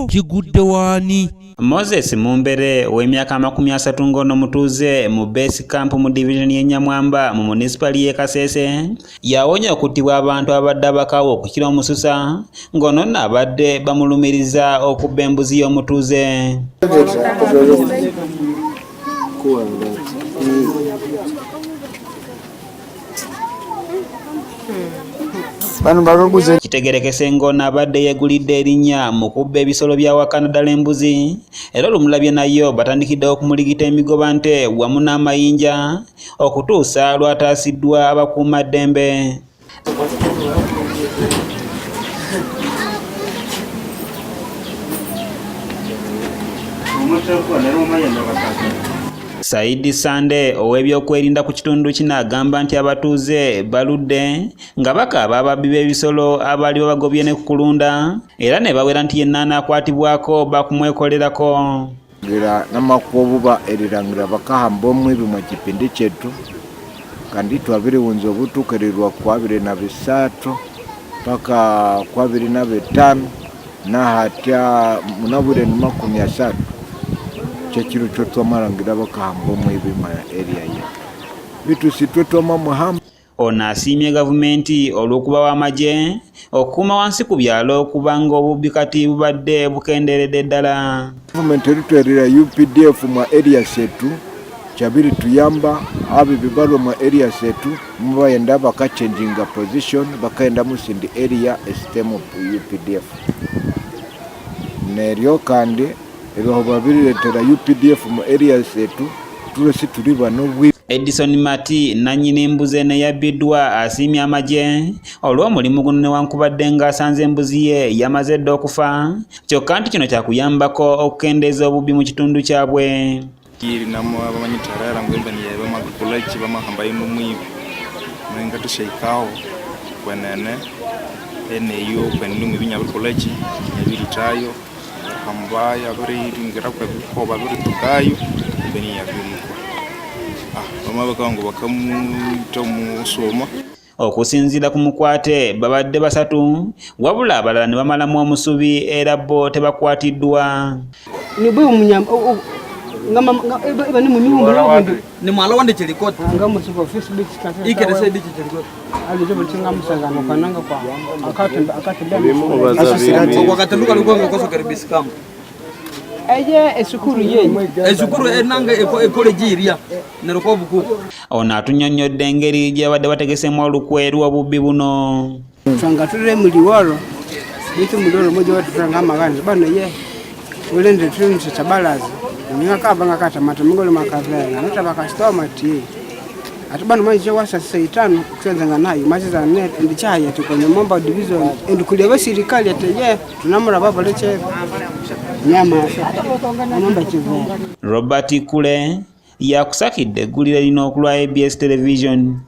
kigudde waani. Moses Mumbere ow'emyaka 30 ng'ono mutuuze mu base camp mu division y'e Nyamwamba mu municipality y'e Kasese yawonya okuttibwa abantu abadde abakawo okukira omususa ng'ono nno abadde bamulumiriza okubba embuzi y'omutuuze. Kitegerekese ng'ono abadde yeegulidde erinnya mu kubba ebisolo bya waka naddala embuzi era olumulabye nayo batandikiddewo okumuligita emigobante wamu n'amayinja okutuusa lwataasiddwa abakuumaddembe. Saidi Sande ow'ebyokwerinda ku kitundu kino agamba nti abatuuze baludde nga bakaaba ababbi b'ebisolo abaali babagobye ne kukulunda era ne bawera nti yenna anaakwatibwako bakumwekolerako. Ngira namakuobuba erirangira bakahamba omwibi mu kipindi kyetu kandi twabiriwunza obutuukirirwa ku 23 paka ku 25 nahatya munabure ni 30 kyekiro kyotwamarangira bakahamba omwibi mu area ye bitu sitwetwama muhamba. Ono asiimye gavumenti olw'okubawa amagye okukuuma wansi ku byalo kubanga obubbi kati bubadde bukenderedde ddala. Gavumenti erutwerera UPDF mu area setu kyabiri tuyamba abo bibalwa mu area setu mubayenda bakachanginga position bakayenda musindi area esitemu UPDF neryo kandi ebiho babiriretera UPDF mu area setu tulesi tuli bano bwi. Edison Mati nannyini embuzi eno eyabbiddwa asiimye amagye olw'omulimu guno newankubadde ng'asanze embuzi ye yamaze dda okufa kyokka nti kino kyakuyambako okukendeeza obubbi mu kitundu kyabwe. Namu abamanyitarara ngwemba niye bamagulaki bamahamba y'omumwibi mwenga tushaikaho kwenene eneyo kwenumi binyabukulaki yabiritayo hambaya biriringira kwa bikoba biritukayo beni yabiriko bama bakango bakamuita musoma. Okusinziira ku mukwate babadde basatu wabula abalala ne bamalamu omusubi era bo tebakwatiddwa. Ngama ni munyumba ni mwala wande chelikota ngama sipo Facebook kata ikere dichi chelikota ali jobo tinga musangano kananga kwa akatenda wakataluka lugongo koso karibisi kama aye esukuru enanga ekole jiria neroko buku. Ono atunnyonnyodde engeri gye badde bategesemu olukweru obubbi buno. Twanga tulire muliworo bitu mulolo moja watu twanga maganzi bano ye ulende tunse tabalazi ngakabanga kata mata mingole makavera nata bakastoma ti atubana manje wasa 5 kusenza nayo maziza net ndichaya tukonye momba division ndikuleba serikali ateye tunamura baba leche nyama amamba kivera. Robert Kule yakusakidde eggulire lino okulwa ABS television.